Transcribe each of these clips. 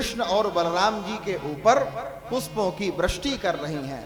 कृष्ण और बलराम जी के ऊपर पुष्पों की वृष्टि कर रही हैं।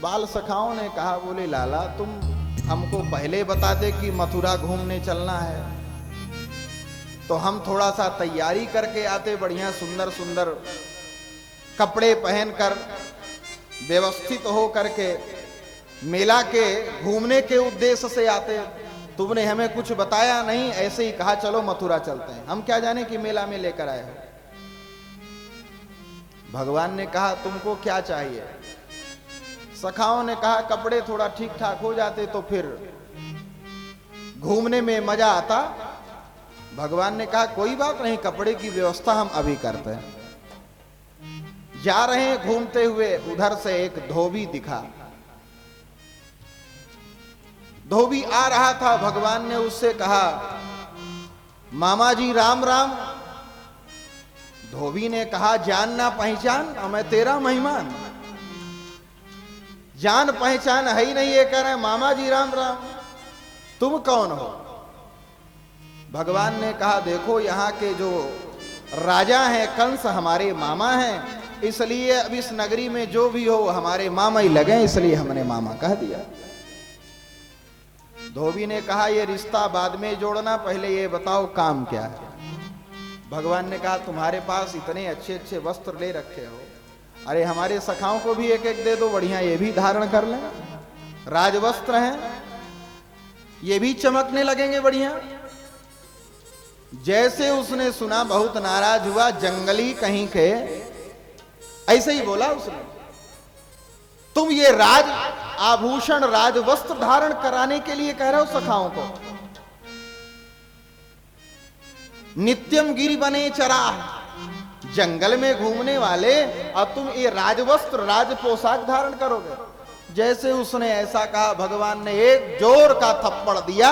बाल सखाओं ने कहा, बोले लाला तुम हमको पहले बता दे कि मथुरा घूमने चलना है तो हम थोड़ा सा तैयारी करके आते, बढ़िया सुंदर सुंदर कपड़े पहनकर व्यवस्थित हो करके मेला के घूमने के उद्देश्य से आते। तुमने हमें कुछ बताया नहीं, ऐसे ही कहा चलो मथुरा चलते हैं, हम क्या जाने कि मेला में लेकर आए हो। भगवान ने कहा तुमको क्या चाहिए? सखाओं ने कहा कपड़े थोड़ा ठीक ठाक हो जाते तो फिर घूमने में मजा आता। भगवान ने कहा कोई बात नहीं, कपड़े की व्यवस्था हम अभी करते हैं। जा रहे हैं घूमते हुए, उधर से एक धोबी दिखा। धोबी आ रहा था, भगवान ने उससे कहा मामा जी राम राम। धोबी ने कहा जान ना पहचान, मैं तेरा मेहमान। जान पहचान है ही नहीं, ये कह रहे हैं मामा जी राम राम, तुम कौन हो? भगवान ने कहा देखो यहाँ के जो राजा हैं कंस हमारे मामा हैं, इसलिए अब इस नगरी में जो भी हो हमारे मामा ही लगे, इसलिए हमने मामा कह दिया। धोबी ने कहा ये रिश्ता बाद में जोड़ना, पहले ये बताओ काम क्या है? भगवान ने कहा तुम्हारे पास इतने अच्छे अच्छे वस्त्र ले रखे हो, अरे हमारे सखाओं को भी एक एक दे दो, बढ़िया ये भी धारण कर लें, राजवस्त्र हैं, ये भी चमकने लगेंगे बढ़िया। जैसे उसने सुना बहुत नाराज हुआ, जंगली कहीं के, ऐसे ही बोला उसने, तुम ये राज आभूषण राज वस्त्र धारण कराने के लिए कह रहे हो सखाओं को? नित्यम गिरि बने चरा, जंगल में घूमने वाले, अब तुम ये राजवस्त्र राज पोशाक धारण करोगे? जैसे उसने ऐसा कहा, भगवान ने एक जोर का थप्पड़ दिया,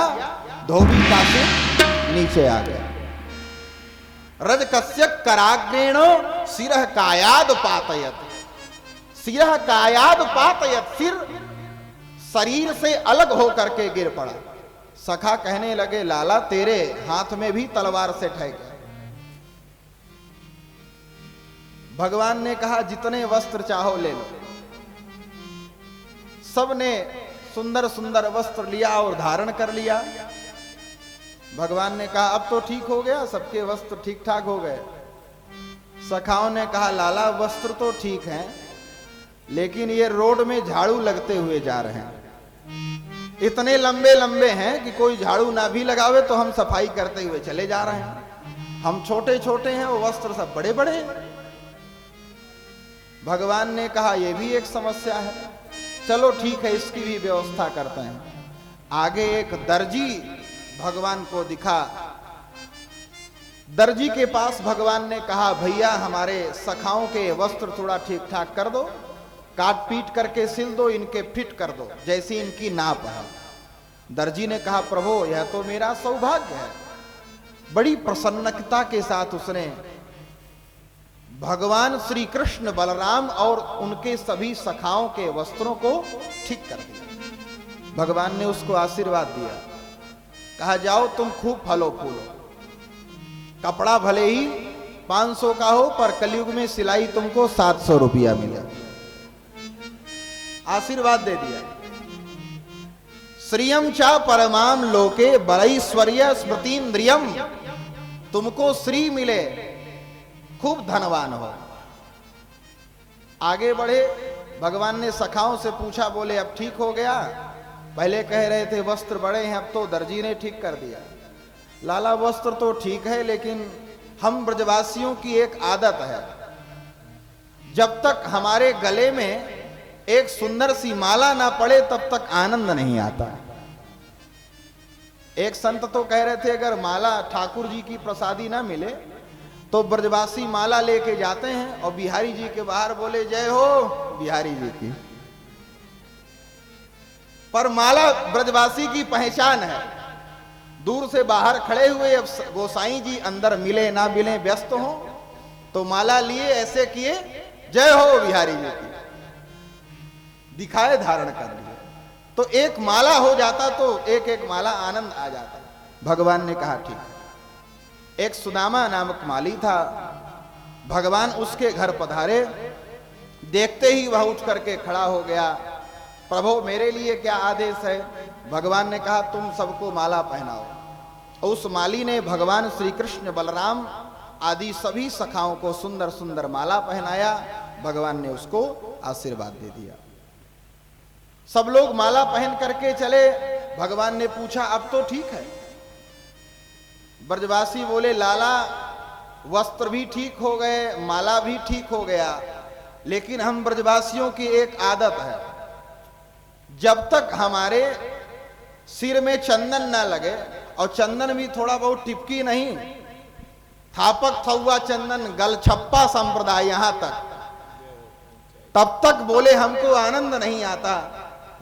धोबी का सिर नीचे आ गया। रजकस्य कराग्रेण सिरह कायाद पातयत, सिरह कायाद पातयत, सिर शरीर से अलग होकर के गिर पड़ा। सखा कहने लगे लाला तेरे हाथ में भी तलवार से ठहर गया। भगवान ने कहा जितने वस्त्र चाहो ले लो। सबने सुंदर सुंदर वस्त्र लिया और धारण कर लिया। भगवान ने कहा अब तो ठीक हो गया, सबके वस्त्र ठीक ठाक हो गए। सखाओं ने कहा लाला वस्त्र तो ठीक हैं, लेकिन ये रोड में झाड़ू लगते हुए जा रहे हैं, इतने लंबे लंबे हैं कि कोई झाड़ू ना भी लगावे तो हम सफाई करते हुए चले जा रहे हैं। हम छोटे छोटे हैं, वो वस्त्र सब बड़े बड़े हैं। भगवान ने कहा यह भी एक समस्या है, चलो ठीक है इसकी भी व्यवस्था करते हैं। आगे एक दर्जी भगवान को दिखा। दर्जी के पास भगवान ने कहा भैया हमारे सखाओं के वस्त्र थोड़ा ठीक ठाक कर दो, काट पीट करके सिल दो, इनके फिट कर दो जैसी इनकी नाप है। दर्जी ने कहा प्रभु यह तो मेरा सौभाग्य है। बड़ी प्रसन्नता के साथ उसने भगवान श्री कृष्ण बलराम और उनके सभी सखाओं के वस्त्रों को ठीक कर दिया। भगवान ने उसको आशीर्वाद दिया, कहा जाओ तुम खूब फलो फूलो, कपड़ा भले ही 500 का हो पर कलयुग में सिलाई तुमको 700 रुपया मिले। आशीर्वाद दे दिया। श्रियम चा परमाम लोके बलैश्वर्य स्मृतिन्द्रियम, तुमको श्री मिले, खूब धनवान हो। आगे बढ़े। भगवान ने सखाओं से पूछा, बोले अब ठीक हो गया? पहले कह रहे थे वस्त्र बड़े हैं, अब तो दर्जी ने ठीक कर दिया। लाला वस्त्र तो ठीक है, लेकिन हम ब्रजवासियों की एक आदत है, जब तक हमारे गले में एक सुंदर सी माला ना पड़े तब तक आनंद नहीं आता। एक संत तो कह रहे थे अगर माला ठाकुर जी की प्रसादी ना मिले तो ब्रजवासी माला लेके जाते हैं और बिहारी जी के बाहर बोले जय हो बिहारी जी की। पर माला ब्रजवासी की पहचान है। दूर से बाहर खड़े हुए, अब गोसाई जी अंदर मिले ना मिले व्यस्त हो, तो माला लिए ऐसे किए जय हो बिहारी जी की, दिखाए धारण कर लिए, तो एक माला हो जाता तो एक एक माला आनंद आ जाता। भगवान ने कहा ठीक। एक सुदामा नामक माली था। भगवान उसके घर पधारे, देखते ही वह उठ करके खड़ा हो गया। प्रभु मेरे लिए क्या आदेश है? भगवान ने कहा तुम सबको माला पहनाओ। उस माली ने भगवान श्री कृष्ण, बलराम आदि सभी सखाओं को सुंदर सुंदर माला पहनाया। भगवान ने उसको आशीर्वाद दे दिया। सब लोग माला पहन करके चले। भगवान ने पूछा अब तो ठीक है? ब्रजवासी बोले लाला वस्त्र भी ठीक हो गए, माला भी ठीक हो गया, लेकिन हम ब्रजवासियों की एक आदत है, जब तक हमारे सिर में चंदन ना लगे, और चंदन भी थोड़ा बहुत टिपकी नहीं, थापक थौवा चंदन गलछप्पा संप्रदाय यहां तक, तब तक बोले हमको आनंद नहीं आता।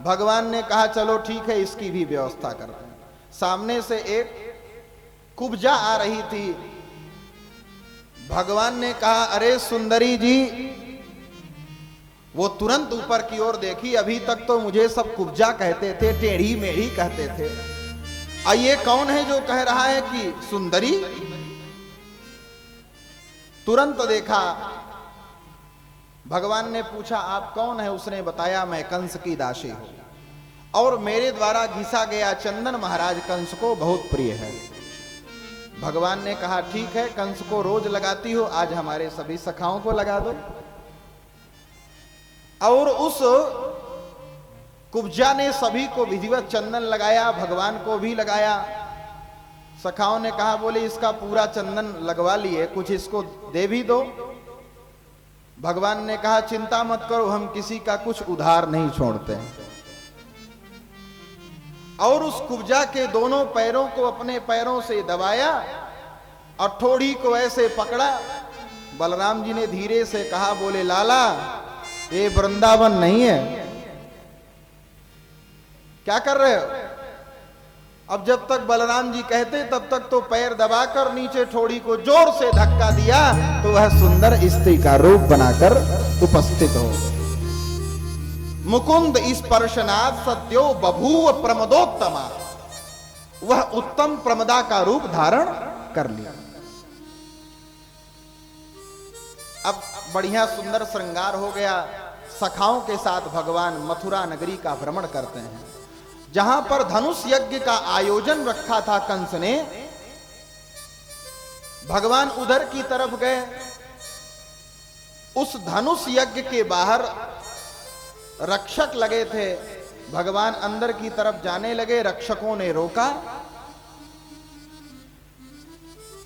भगवान ने कहा चलो ठीक है, इसकी भी व्यवस्था करते हैं। सामने से एक कुब्जा आ रही थी। भगवान ने कहा अरे सुंदरी जी, वो तुरंत ऊपर की ओर देखी। अभी तक तो मुझे सब कुब्जा कहते थे, टेढ़ी मेढ़ी कहते थे, और ये कौन है जो कह रहा है कि सुंदरी? तुरंत देखा। भगवान ने पूछा आप कौन है? उसने बताया मैं कंस की दासी हूं, और मेरे द्वारा घिसा गया चंदन महाराज कंस को बहुत प्रिय है। भगवान ने कहा ठीक है, कंस को रोज लगाती हो, आज हमारे सभी सखाओं को लगा दो। और उस कुब्जा ने सभी को विधिवत चंदन लगाया, भगवान को भी लगाया। सखाओं ने कहा बोले इसका पूरा चंदन लगवा लिए, कुछ इसको दे भी दो। भगवान ने कहा चिंता मत करो, हम किसी का कुछ उधार नहीं छोड़ते हैं। और उस कुब्जा के दोनों पैरों को अपने पैरों से दबाया और ठोड़ी को ऐसे पकड़ा। बलराम जी ने धीरे से कहा बोले लाला ये वृंदावन नहीं है, क्या कर रहे हो? अब जब तक बलराम जी कहते तब तक तो पैर दबाकर नीचे ठोड़ी को जोर से धक्का दिया, तो वह सुंदर स्त्री का रूप बनाकर उपस्थित हो। मुकुंद स्पर्शनाथ सद्यो बभूव प्रमदोत्तमा, वह उत्तम प्रमदा का रूप धारण कर लिया। अब बढ़िया सुंदर श्रृंगार हो गया। सखाओं के साथ भगवान मथुरा नगरी का भ्रमण करते हैं। जहां पर धनुष यज्ञ का आयोजन रखा था कंस ने, भगवान उधर की तरफ गए। उस धनुष यज्ञ के बाहर रक्षक लगे थे। भगवान अंदर की तरफ जाने लगे, रक्षकों ने रोका,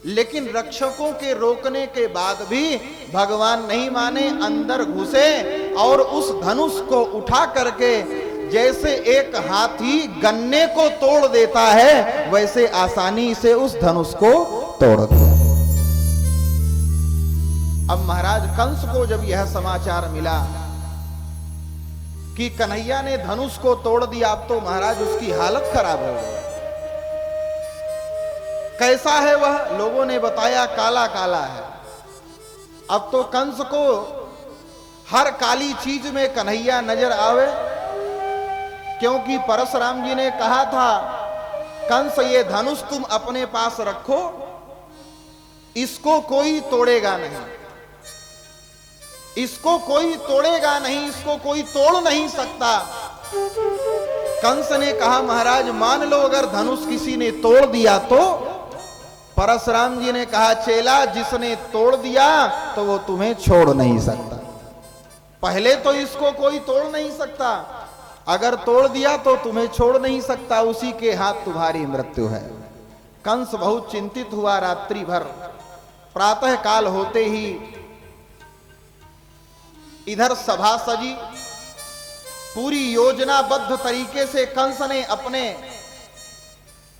लेकिन रक्षकों के रोकने के बाद भी भगवान नहीं माने, अंदर घुसे और उस धनुष को उठा करके जैसे एक हाथी गन्ने को तोड़ देता है, वैसे आसानी से उस धनुष को तोड़ दिया। अब महाराज कंस को जब यह समाचार मिला कि कन्हैया ने धनुष को तोड़ दिया, अब तो महाराज उसकी हालत खराब हो गई। कैसा है वह? लोगों ने बताया काला काला है। अब तो कंस को हर काली चीज में कन्हैया नजर आवे, क्योंकि परशुराम जी ने कहा था कंस ये धनुष तुम अपने पास रखो, इसको कोई तोड़ेगा नहीं, इसको कोई तोड़ेगा नहीं, इसको कोई तोड़ नहीं सकता। कंस ने कहा महाराज मान लो अगर धनुष किसी ने तोड़ दिया तो? परशुराम जी ने कहा चेला जिसने तोड़ दिया तो वो तुम्हें छोड़ नहीं सकता। पहले तो इसको कोई तोड़ नहीं सकता, अगर तोड़ दिया तो तुम्हें छोड़ नहीं सकता, उसी के हाथ तुम्हारी मृत्यु है। कंस बहुत चिंतित हुआ रात्रि भर। प्रातः काल होते ही इधर सभा सजी, पूरी योजनाबद्ध तरीके से कंस ने अपने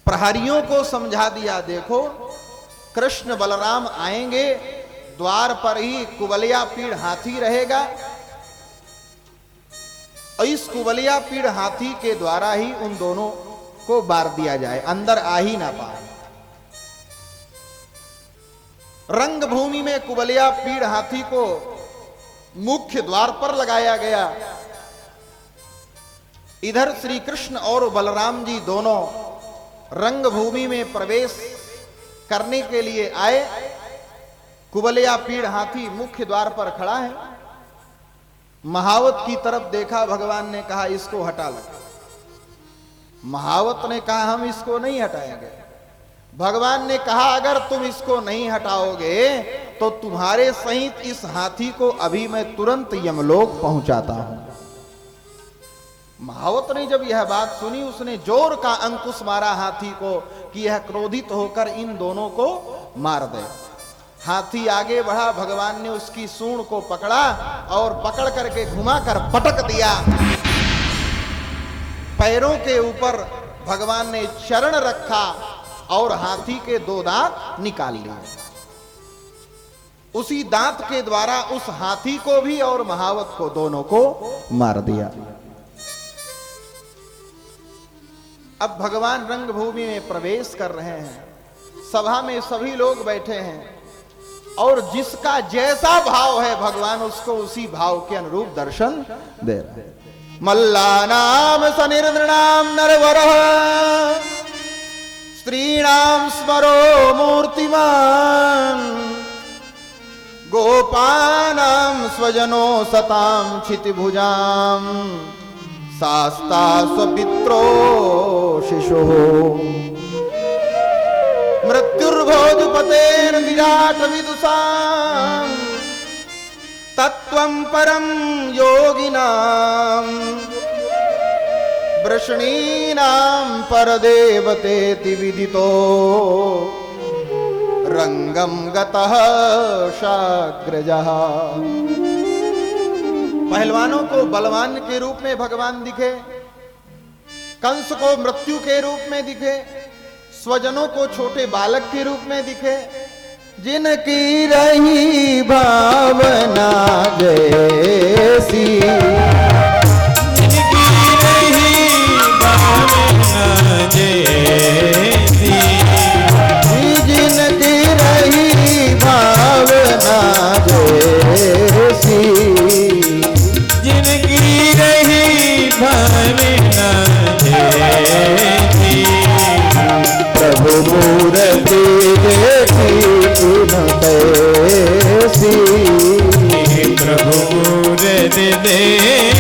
प्रहरियों को समझा दिया, देखो कृष्ण बलराम आएंगे, द्वार पर ही कुबलिया पीड़ हाथी रहेगा, और इस कुबलिया पीड़ हाथी के द्वारा ही उन दोनों को बार दिया जाए, अंदर आ ही ना पाए। रंगभूमि में कुबलिया पीड़ हाथी को मुख्य द्वार पर लगाया गया। इधर श्री कृष्ण और बलराम जी दोनों रंगभूमि में प्रवेश करने के लिए आए। कुबलिया पीड़ हाथी मुख्य द्वार पर खड़ा है। महावत की तरफ देखा, भगवान ने कहा इसको हटा लो। महावत ने कहा हम इसको नहीं हटाएंगे। भगवान ने कहा अगर तुम इसको नहीं हटाओगे तो तुम्हारे सहित इस हाथी को अभी मैं तुरंत यमलोक पहुंचाता हूं। महावत ने जब यह बात सुनी, उसने जोर का अंकुश मारा हाथी को कि यह क्रोधित होकर इन दोनों को मार दे। हाथी आगे बढ़ा, भगवान ने उसकी सूंड को पकड़ा और पकड़ करके घुमाकर पटक दिया। पैरों के ऊपर भगवान ने चरण रखा और हाथी के 2 दांत निकाल लिए। उसी दांत के द्वारा उस हाथी को भी और महावत को दोनों को मार दिया। अब भगवान रंगभूमि में प्रवेश कर रहे हैं। सभा में सभी लोग बैठे हैं और जिसका जैसा भाव है भगवान उसको उसी भाव के अनुरूप दर्शन दे रहे हैं। मल्लानाम सनिर्नृणाम नरवरः स्त्रीणाम स्मरो मूर्तिमान गोपानाम स्वजनो सताम क्षितिभुजाम शास्ता स्वपित्रो शिशुः मृत्युर्भोजपतेर विराट विदुषाम तत्वं परम योगिनाम वृष्णीनाम परदेवतेति विदितो रंगम गतः शाग्रजः। पहलवानों को बलवान के रूप में भगवान दिखे, कंस को मृत्यु के रूप में दिखे, स्वजनों को छोटे बालक के रूप में दिखे। जिनकी रही भावना जैसी, जिनकी रही भावना जैसी, जिनकी रही भावना जैसी, जिनकी रही भावना जैसी, प्रभु मूर्ति देखी प्रभु मूर्ति देखी